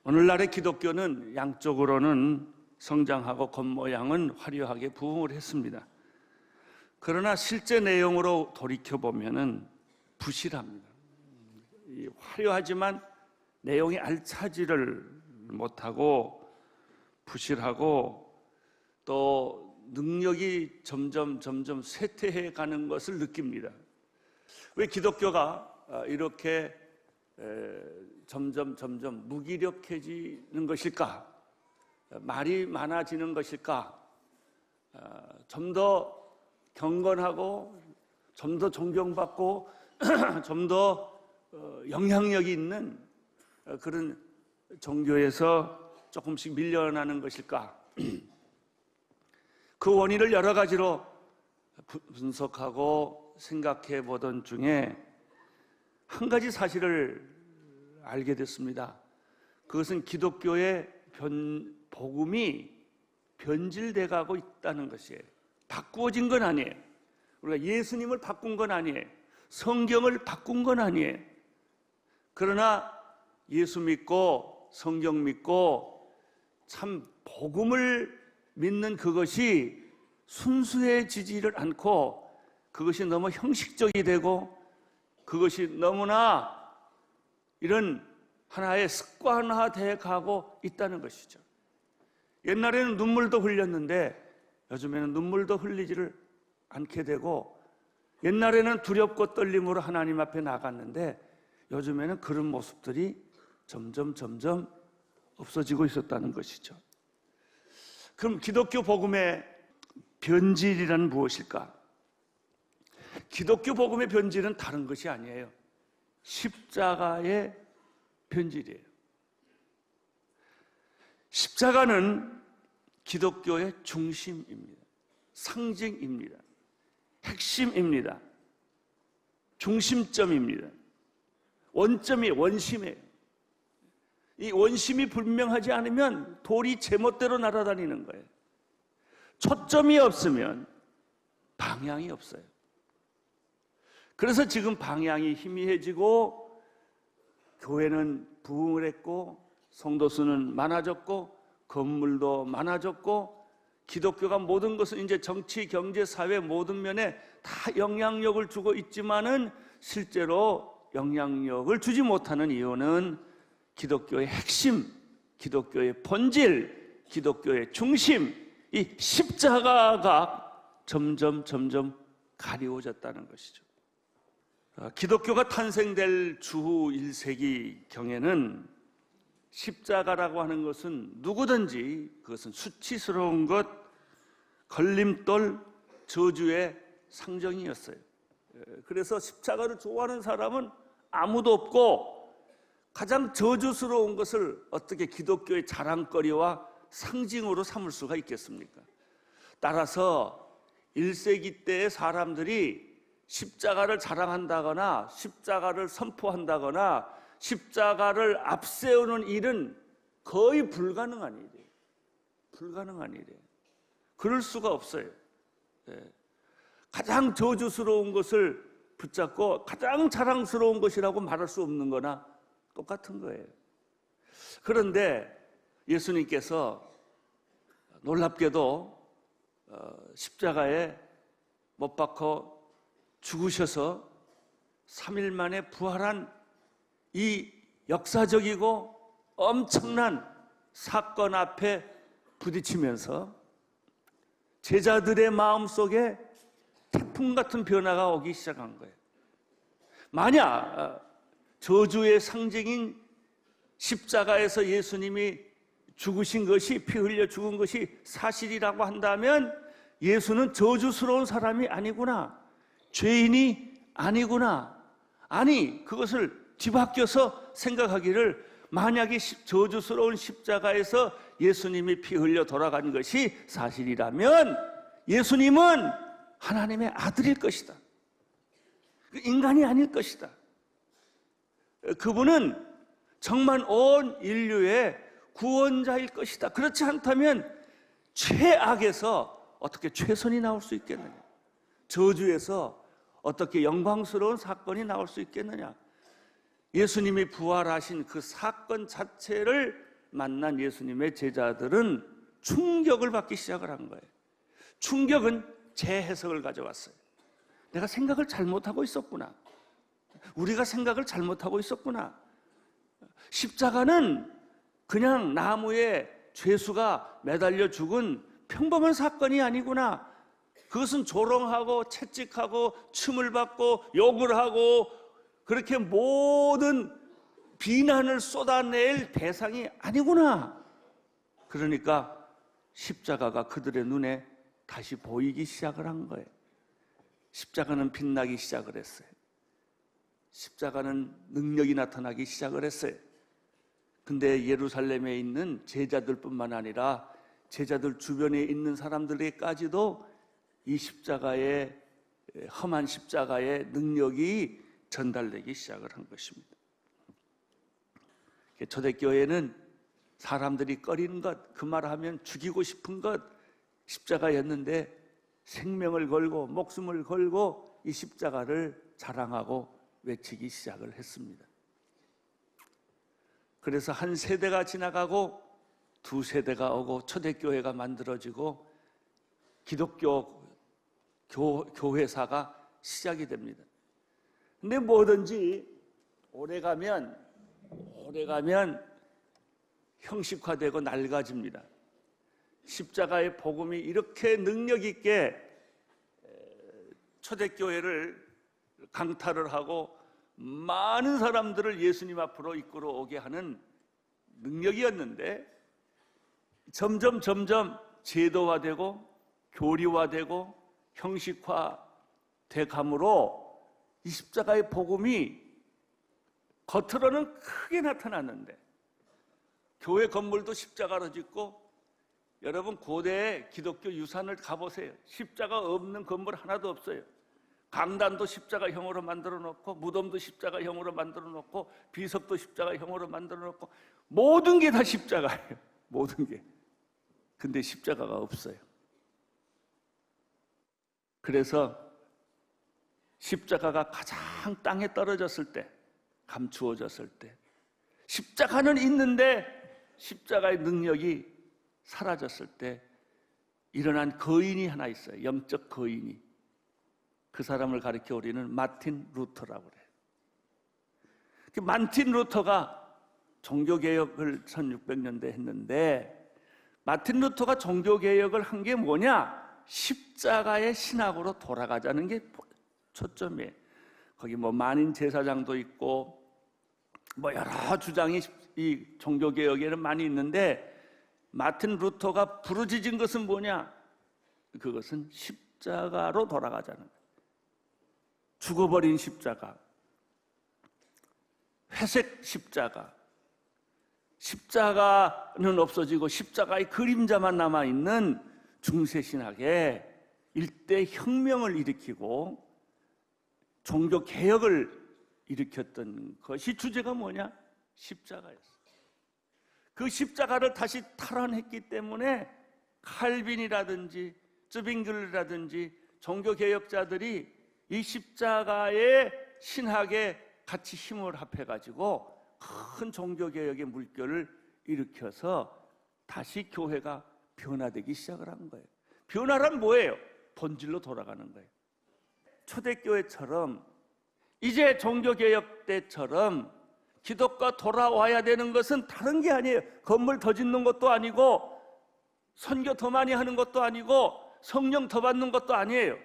오늘날의 기독교는 양쪽으로는 성장하고 겉모양은 화려하게 부흥을 했습니다. 그러나 실제 내용으로 돌이켜보면 부실합니다. 화려하지만 내용이 알차지를 못하고 부실하고 또 능력이 점점 쇠퇴해 가는 것을 느낍니다. 왜 기독교가 이렇게 점점 무기력해지는 것일까? 말이 많아지는 것일까? 좀 더 경건하고 좀 더 존경받고 좀 더 영향력이 있는 그런 종교에서 조금씩 밀려나는 것일까? 그 원인을 여러 가지로 분석하고 생각해 보던 중에 한 가지 사실을 알게 됐습니다. 그것은 기독교의 복음이 변질돼 가고 있다는 것이에요. 바꾸어진 건 아니에요. 우리가 예수님을 바꾼 건 아니에요. 성경을 바꾼 건 아니에요. 그러나 예수 믿고 성경 믿고 참 복음을 믿는 그것이 순수해지지를 않고 그것이 너무 형식적이 되고 그것이 너무나 이런 하나의 습관화되어 가고 있다는 것이죠. 옛날에는 눈물도 흘렸는데 요즘에는 눈물도 흘리지를 않게 되고, 옛날에는 두렵고 떨림으로 하나님 앞에 나갔는데 요즘에는 그런 모습들이 점점 없어지고 있었다는 것이죠. 그럼 기독교 복음의 변질이란 무엇일까? 기독교 복음의 변질은 다른 것이 아니에요. 십자가의 변질이에요. 십자가는 기독교의 중심입니다. 상징입니다. 핵심입니다. 중심점입니다. 원심이에요. 이 원심이 분명하지 않으면 돌이 제멋대로 날아다니는 거예요. 초점이 없으면 방향이 없어요. 그래서 지금 방향이 희미해지고 교회는 부흥을 했고 성도 수는 많아졌고 건물도 많아졌고 기독교가 모든 것은 이제 정치, 경제, 사회 모든 면에 다 영향력을 주고 있지만은 실제로 영향력을 주지 못하는 이유는 기독교의 핵심, 기독교의 본질, 기독교의 중심, 이 십자가가 점점 가리워졌다는 것이죠. 기독교가 탄생될 주후 1세기 경에는 십자가라고 하는 것은 누구든지 그것은 수치스러운 것, 걸림돌, 저주의 상징이었어요. 그래서 십자가를 좋아하는 사람은 아무도 없고 가장 저주스러운 것을 어떻게 기독교의 자랑거리와 상징으로 삼을 수가 있겠습니까? 따라서 1세기 때의 사람들이 십자가를 자랑한다거나 십자가를 선포한다거나 십자가를 앞세우는 일은 거의 불가능한 일이에요. 불가능한 일이에요. 그럴 수가 없어요. 가장 저주스러운 것을 붙잡고 가장 자랑스러운 것이라고 말할 수 없는 거나 똑같은 거예요. 그런데 예수님께서 놀랍게도 십자가에 못 박혀 죽으셔서 3일 만에 부활한 이 역사적이고 엄청난 사건 앞에 부딪히면서 제자들의 마음속에 태풍 같은 변화가 오기 시작한 거예요. 만약 저주의 상징인 십자가에서 예수님이 죽으신 것이, 피 흘려 죽은 것이 사실이라고 한다면 예수는 저주스러운 사람이 아니구나, 죄인이 아니구나, 아니 그것을 뒤바뀌어서 생각하기를, 만약에 저주스러운 십자가에서 예수님이 피 흘려 돌아간 것이 사실이라면 예수님은 하나님의 아들일 것이다. 인간이 아닐 것이다. 그분은 정말 온 인류의 구원자일 것이다. 그렇지 않다면 최악에서 어떻게 최선이 나올 수 있겠느냐? 저주에서 어떻게 영광스러운 사건이 나올 수 있겠느냐? 예수님이 부활하신 그 사건 자체를 만난 예수님의 제자들은 충격을 받기 시작을 한 거예요. 충격은 재해석을 가져왔어요. 내가 생각을 잘못하고 있었구나. 우리가 생각을 잘못하고 있었구나. 십자가는 그냥 나무에 죄수가 매달려 죽은 평범한 사건이 아니구나. 그것은 조롱하고 채찍하고 춤을 받고 욕을 하고 그렇게 모든 비난을 쏟아낼 대상이 아니구나. 그러니까 십자가가 그들의 눈에 다시 보이기 시작을 한 거예요. 십자가는 빛나기 시작을 했어요. 십자가는 능력이 나타나기 시작을 했어요. 근데 예루살렘에 있는 제자들뿐만 아니라 제자들 주변에 있는 사람들에게까지도 이 십자가의 험한 십자가의 능력이 전달되기 시작을 한 것입니다. 초대교회는 사람들이 꺼리는 것, 그 말하면 죽이고 싶은 것 십자가였는데 생명을 걸고 목숨을 걸고 이 십자가를 자랑하고 외치기 시작을 했습니다. 그래서 한 세대가 지나가고 두 세대가 오고 초대교회가 만들어지고 기독교 교회사가 시작이 됩니다. 근데 뭐든지 오래가면 형식화되고 낡아집니다. 십자가의 복음이 이렇게 능력 있게 초대교회를 강탈을 하고 많은 사람들을 예수님 앞으로 이끌어 오게 하는 능력이었는데 점점 제도화되고 교리화되고 형식화돼 감으로 이 십자가의 복음이 겉으로는 크게 나타났는데 교회 건물도 십자가로 짓고 여러분 고대의 기독교 유산을 가보세요. 십자가 없는 건물 하나도 없어요. 강단도 십자가형으로 만들어 놓고 무덤도 십자가형으로 만들어 놓고 비석도 십자가형으로 만들어 놓고 모든 게 다 십자가예요. 모든 게. 근데 십자가가 없어요. 그래서 십자가가 가장 땅에 떨어졌을 때, 감추어졌을 때, 십자가는 있는데 십자가의 능력이 사라졌을 때 일어난 거인이 하나 있어요. 영적 거인이. 그 사람을 가리켜 우리는 마틴 루터라고 그래요. 마틴 루터가 종교개혁을 1600년대 했는데 마틴 루터가 종교개혁을 한 게 뭐냐? 십자가의 신학으로 돌아가자는 게 초점이에요. 거기 뭐 만인 제사장도 있고 뭐 여러 주장이 이 종교개혁에는 많이 있는데 마틴 루터가 부르짖은 것은 뭐냐? 그것은 십자가로 돌아가자는 거예요. 죽어버린 십자가, 회색 십자가, 십자가는 없어지고 십자가의 그림자만 남아있는 중세신학에 일대 혁명을 일으키고 종교개혁을 일으켰던 것이 주제가 뭐냐? 십자가였어요. 그 십자가를 다시 탈환했기 때문에 칼빈이라든지 쯔빙글이라든지 종교개혁자들이 이 십자가의 신학에 같이 힘을 합해가지고 큰 종교개혁의 물결을 일으켜서 다시 교회가 변화되기 시작을 한 거예요. 변화란 뭐예요? 본질로 돌아가는 거예요. 초대교회처럼 이제 종교개혁 때처럼 기독과 돌아와야 되는 것은 다른 게 아니에요. 건물 더 짓는 것도 아니고 선교 더 많이 하는 것도 아니고 성령 더 받는 것도 아니에요.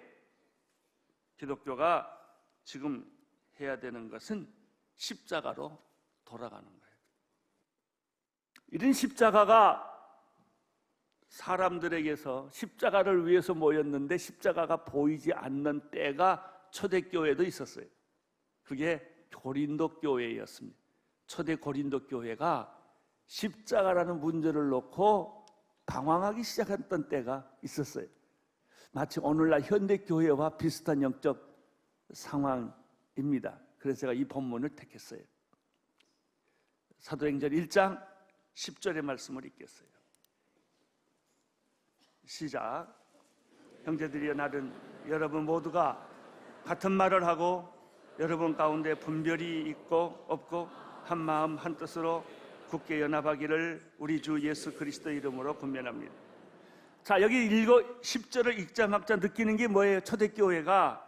기독교가 지금 해야 되는 것은 십자가로 돌아가는 거예요. 이런 십자가가 사람들에게서 십자가를 위해서 모였는데 십자가가 보이지 않는 때가 초대교회도 있었어요. 그게 고린도 교회였습니다. 초대 고린도 교회가 십자가라는 문제를 놓고 방황하기 시작했던 때가 있었어요. 마치 오늘날 현대교회와 비슷한 영적 상황입니다. 그래서 제가 이 본문을 택했어요. 사도행전 1장 10절의 말씀을 읽겠어요. 시작. 형제들이여, 나는 여러분 모두가 같은 말을 하고 여러분 가운데 분별이 있고 없고 한 마음 한 뜻으로 굳게 연합하기를 우리 주 예수 그리스도 이름으로 권면합니다. 자, 여기 10절을 읽자마자 느끼는 게 뭐예요? 초대교회가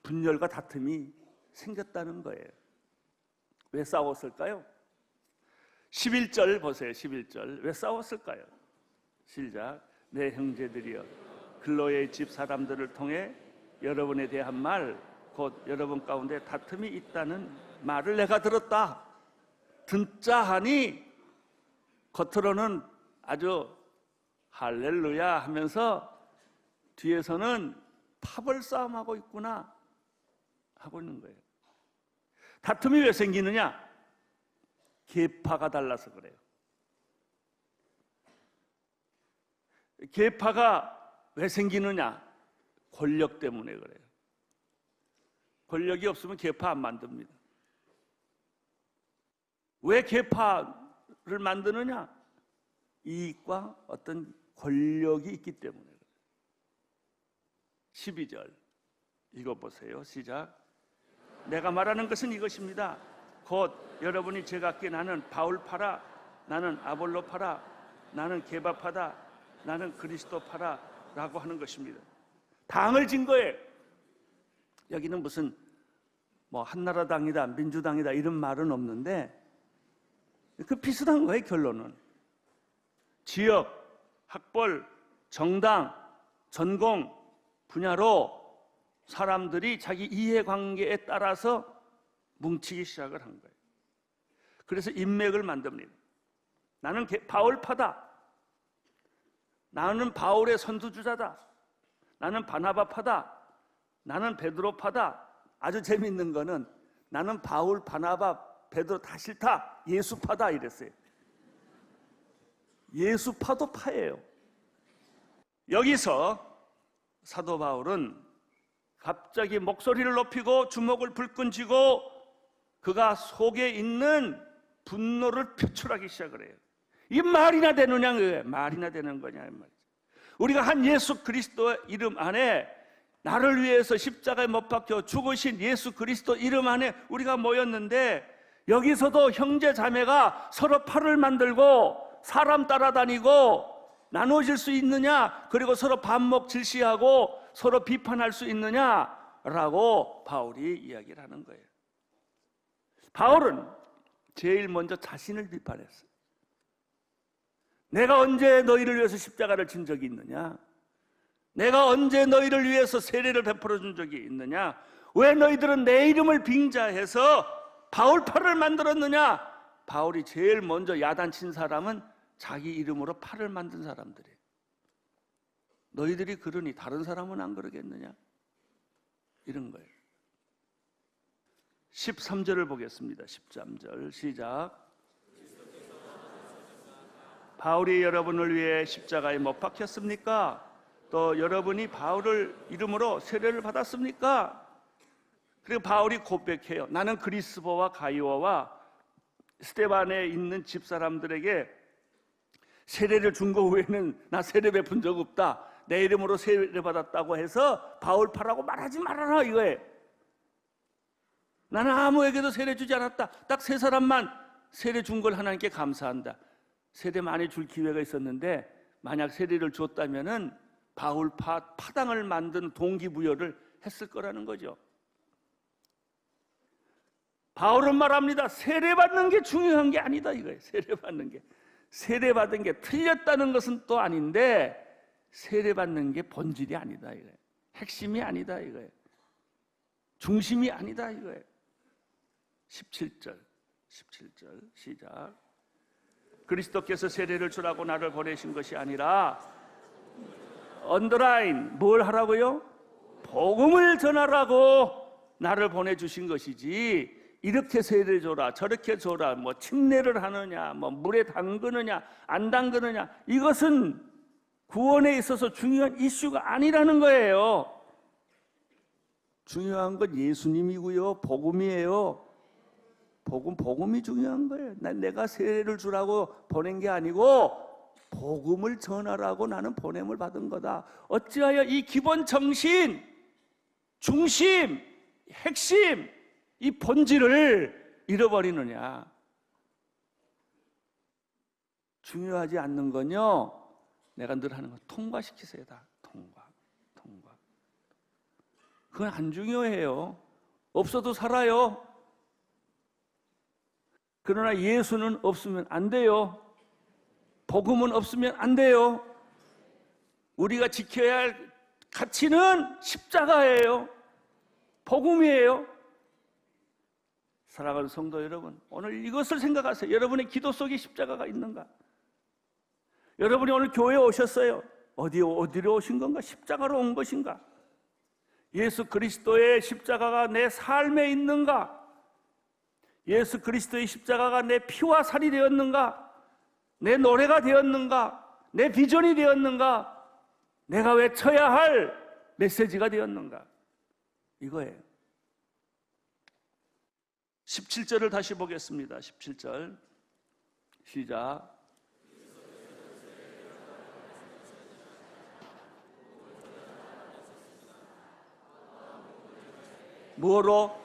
분열과 다툼이 생겼다는 거예요. 왜 싸웠을까요? 11절 보세요. 11절 왜 싸웠을까요? 시작. 내 형제들이여, 글로의 집 사람들을 통해 여러분에 대한 말, 곧 여러분 가운데 다툼이 있다는 말을 내가 들었다. 듣자 하니 겉으로는 아주 할렐루야 하면서 뒤에서는 파벌 싸움하고 있구나 하고 있는 거예요. 다툼이 왜 생기느냐? 계파가 달라서 그래요. 계파가 왜 생기느냐? 권력 때문에 그래요. 권력이 없으면 계파 안 만듭니다. 왜 계파를 만드느냐? 이익과 어떤 권력이 있기 때문에 그래요. 12절 읽어보세요. 시작. 내가 말하는 것은 이것입니다. 곧 여러분이 제각기 나는 바울파라, 나는 아볼로파라, 나는 게바파다, 나는 그리스도파라 라고 하는 것입니다. 당을 진 거예요. 여기는 무슨 뭐 한나라당이다, 민주당이다 이런 말은 없는데 그 비슷한 거예요. 결론은 지역, 학벌, 정당, 전공 분야로 사람들이 자기 이해관계에 따라서 뭉치기 시작을 한 거예요. 그래서 인맥을 만듭니다. 나는 바울파다. 나는 바울의 선두주자다. 나는 바나바파다. 나는 베드로파다. 아주 재밌는 거는 나는 바울, 바나바, 베드로 다 싫다. 예수파다 이랬어요. 예수파도 파예요. 여기서 사도 바울은 갑자기 목소리를 높이고 주먹을 불끈 쥐고 그가 속에 있는 분노를 표출하기 시작을 해요. 이게 말이나 되느냐? 말이나 되는 거냐 말이죠. 우리가 한 예수 그리스도의 이름 안에 나를 위해서 십자가에 못 박혀 죽으신 예수 그리스도 이름 안에 우리가 모였는데 여기서도 형제 자매가 서로 팔을 만들고 사람 따라다니고 나눠질 수 있느냐? 그리고 서로 반목 질시하고 서로 비판할 수 있느냐라고 바울이 이야기를 하는 거예요. 바울은 제일 먼저 자신을 비판했어요. 내가 언제 너희를 위해서 십자가를 진 적이 있느냐? 내가 언제 너희를 위해서 세례를 베풀어 준 적이 있느냐? 왜 너희들은 내 이름을 빙자해서 바울파를 만들었느냐? 바울이 제일 먼저 야단친 사람은 자기 이름으로 팔을 만든 사람들이에요. 너희들이 그러니 다른 사람은 안 그러겠느냐? 이런 거예요. 13절을 보겠습니다. 13절 시작. 바울이 여러분을 위해 십자가에 못 박혔습니까? 또 여러분이 바울을 이름으로 세례를 받았습니까? 그리고 바울이 고백해요. 나는 그리스보와 가이오와 스데반에 있는 집사람들에게 세례를 준 거 외에는 나 세례 베푼 적 없다. 내 이름으로 세례 받았다고 해서 바울파라고 말하지 말아라 이거예요. 나는 아무에게도 세례 주지 않았다. 딱 3사람만 세례 준 걸 하나님께 감사한다. 세례 많이 줄 기회가 있었는데 만약 세례를 줬다면은 바울파 파당을 만든 동기부여를 했을 거라는 거죠. 바울은 말합니다. 세례 받는 게 중요한 게 아니다 이거예요. 세례 받는 게. 세례 받은 게 틀렸다는 것은 또 아닌데 세례 받는 게 본질이 아니다 이거예요. 핵심이 아니다 이거예요. 중심이 아니다 이거예요. 17절 시작. 그리스도께서 세례를 주라고 나를 보내신 것이 아니라 언더라인 뭘 하라고요? 복음을 전하라고 나를 보내주신 것이지 이렇게 세례 줘라 저렇게 줘라 뭐 침례를 하느냐 뭐 물에 담그느냐 안 담그느냐 이것은 구원에 있어서 중요한 이슈가 아니라는 거예요. 중요한 건 예수님이고요. 복음이에요. 복음이 중요한 거예요. 내가 세례를 주라고 보낸 게 아니고 복음을 전하라고 나는 보냄을 받은 거다. 어찌하여 이 기본 정신, 중심, 핵심, 이 본질을 잃어버리느냐. 중요하지 않는 건요, 내가 늘 하는 건 통과시키세요. 다 통과. 그건 안 중요해요. 없어도 살아요. 그러나 예수는 없으면 안 돼요. 복음은 없으면 안 돼요. 우리가 지켜야 할 가치는 십자가예요. 복음이에요. 사랑하는 성도 여러분, 오늘 이것을 생각하세요. 여러분의 기도 속에 십자가가 있는가? 여러분이 오늘 교회에 오셨어요. 어디로 오신 건가? 십자가로 온 것인가? 예수 그리스도의 십자가가 내 삶에 있는가? 예수 그리스도의 십자가가 내 피와 살이 되었는가? 내 노래가 되었는가? 내 비전이 되었는가? 내가 외쳐야 할 메시지가 되었는가? 이거예요. 17절을 다시 보겠습니다. 17절 시작. 뭐로?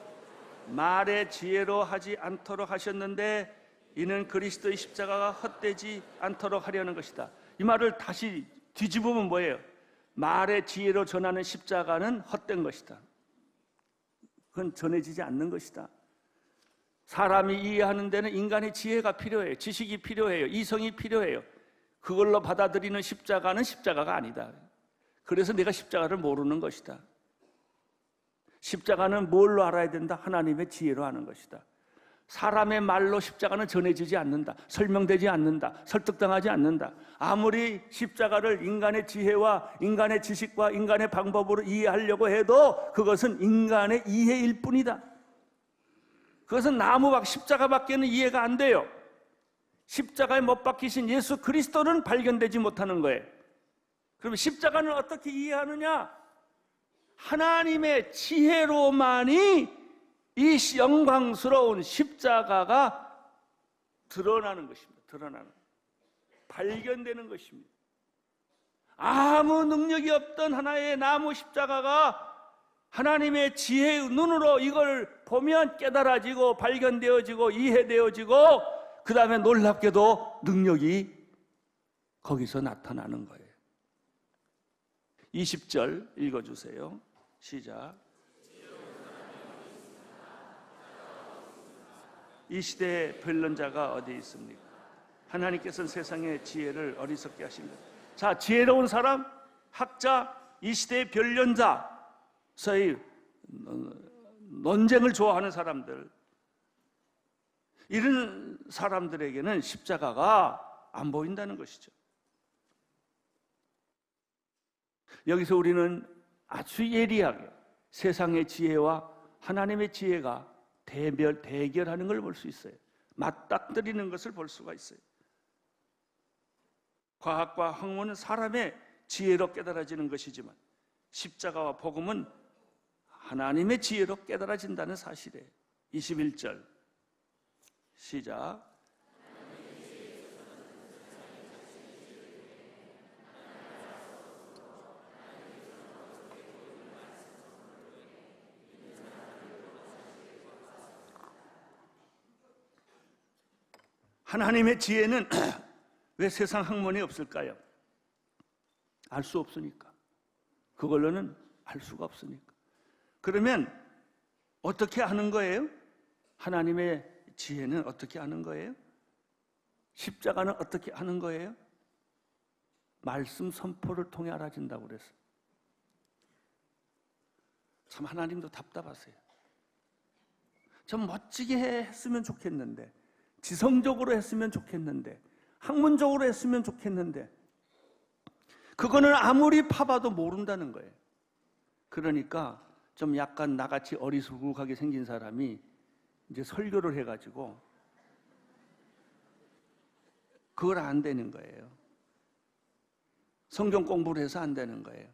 말의 지혜로 하지 않도록 하셨는데 이는 그리스도의 십자가가 헛되지 않도록 하려는 것이다. 이 말을 다시 뒤집으면 뭐예요? 말의 지혜로 전하는 십자가는 헛된 것이다. 그건 전해지지 않는 것이다. 사람이 이해하는 데는 인간의 지혜가 필요해요. 지식이 필요해요. 이성이 필요해요. 그걸로 받아들이는 십자가는 십자가가 아니다. 그래서 내가 십자가를 모르는 것이다. 십자가는 뭘로 알아야 된다? 하나님의 지혜로 하는 것이다. 사람의 말로 십자가는 전해지지 않는다. 설명되지 않는다. 설득당하지 않는다. 아무리 십자가를 인간의 지혜와 인간의 지식과 인간의 방법으로 이해하려고 해도 그것은 인간의 이해일 뿐이다. 그것은 십자가밖에는 이해가 안 돼요. 십자가에 못 박히신 예수 그리스도는 발견되지 못하는 거예요. 그럼 십자가는 어떻게 이해하느냐? 하나님의 지혜로만이 이 영광스러운 십자가가 드러나는 것입니다. 발견되는 것입니다. 아무 능력이 없던 하나의 나무 십자가가 하나님의 지혜의 눈으로 이걸 보면 깨달아지고 발견되어지고 이해되어지고 그 다음에 놀랍게도 능력이 거기서 나타나는 거예요. 20절 읽어주세요. 시작. 이 시대의 변론자가 어디 있습니까? 하나님께서는 세상의 지혜를 어리석게 하신 것. 자, 지혜로운 사람, 학자, 이 시대의 변론자, 소위 논쟁을 좋아하는 사람들, 이런 사람들에게는 십자가가 안 보인다는 것이죠. 여기서 우리는 아주 예리하게 세상의 지혜와 하나님의 지혜가 대결하는 걸 볼 수 있어요. 맞닥뜨리는 것을 볼 수가 있어요. 과학과 학문은 사람의 지혜로 깨달아지는 것이지만 십자가와 복음은 하나님의 지혜로 깨달아진다는 사실이에요. 21절 시작. 하나님의 지혜는 왜 세상 학문이 없을까요? 알 수 없으니까. 그걸로는 알 수가 없으니까. 그러면 어떻게 아는 거예요? 하나님의 지혜는 어떻게 아는 거예요? 십자가는 어떻게 아는 거예요? 말씀 선포를 통해 알아진다고 그랬어요. 참 하나님도 답답하세요. 좀 멋지게 했으면 좋겠는데, 지성적으로 했으면 좋겠는데, 학문적으로 했으면 좋겠는데, 그거는 아무리 파봐도 모른다는 거예요. 그러니까 좀 약간 나같이 어리숙하게 생긴 사람이 이제 설교를 해가지고 그걸 안 되는 거예요. 성경 공부를 해서 안 되는 거예요.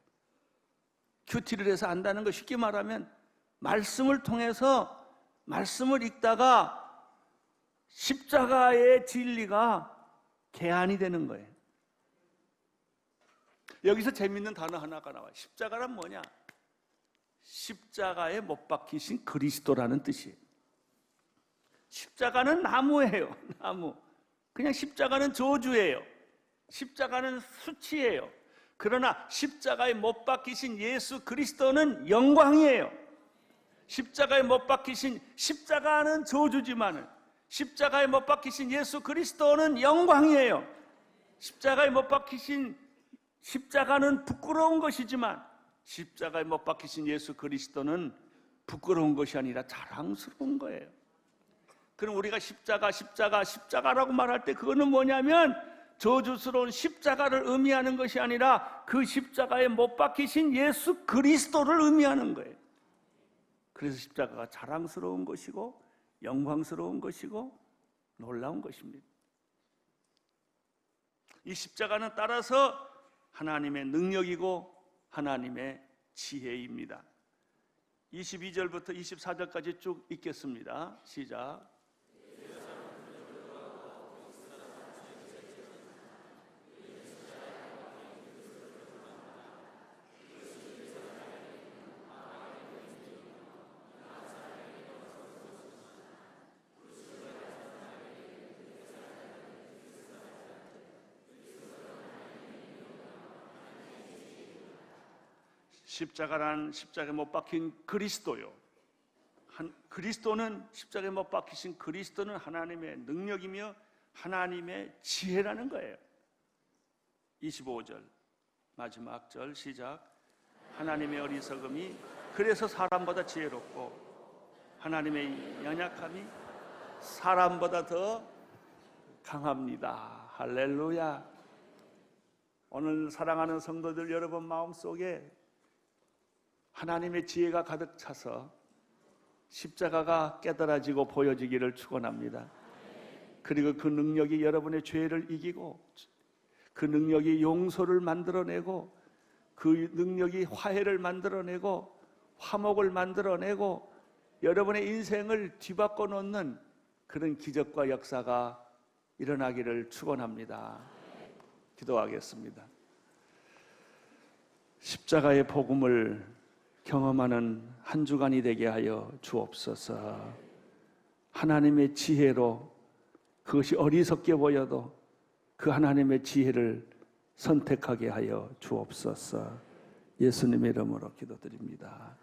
큐티를 해서 안다는 거, 쉽게 말하면 말씀을 통해서 말씀을 읽다가 십자가의 진리가 개안이 되는 거예요. 여기서 재밌는 단어 하나가 나와요. 십자가란 뭐냐? 십자가에 못 박히신 그리스도라는 뜻이에요. 십자가는 나무예요. 나무. 그냥 십자가는 저주예요. 십자가는 수치예요. 그러나 십자가에 못 박히신 예수 그리스도는 영광이에요. 십자가에 못 박히신 십자가는 저주지만은 십자가에 못 박히신 예수 그리스도는 영광이에요. 십자가에 못 박히신 십자가는 부끄러운 것이지만 십자가에 못 박히신 예수 그리스도는 부끄러운 것이 아니라 자랑스러운 거예요. 그럼 우리가 십자가라고 말할 때 그거는 뭐냐면 저주스러운 십자가를 의미하는 것이 아니라 그 십자가에 못 박히신 예수 그리스도를 의미하는 거예요. 그래서 십자가가 자랑스러운 것이고 영광스러운 것이고 놀라운 것입니다. 이 십자가는 따라서 하나님의 능력이고 하나님의 지혜입니다. 22절부터 24절까지 쭉 읽겠습니다. 시작. 십자가란 십자가에 못 박힌 그리스도요. 그리스도는 십자가에 못 박히신 그리스도는 하나님의 능력이며 하나님의 지혜라는 거예요. 25절 마지막 절 시작. 하나님의 어리석음이 그래서 사람보다 지혜롭고 하나님의 연약함이 사람보다 더 강합니다. 할렐루야. 오늘 사랑하는 성도들 여러분 마음속에 하나님의 지혜가 가득 차서 십자가가 깨달아지고 보여지기를 축원합니다. 그리고 그 능력이 여러분의 죄를 이기고 그 능력이 용서를 만들어내고 그 능력이 화해를 만들어내고 화목을 만들어내고 여러분의 인생을 뒤바꿔 놓는 그런 기적과 역사가 일어나기를 축원합니다. 기도하겠습니다. 십자가의 복음을 경험하는 한 주간이 되게 하여 주옵소서. 하나님의 지혜로 그것이 어리석게 보여도 그 하나님의 지혜를 선택하게 하여 주옵소서. 예수님의 이름으로 기도드립니다.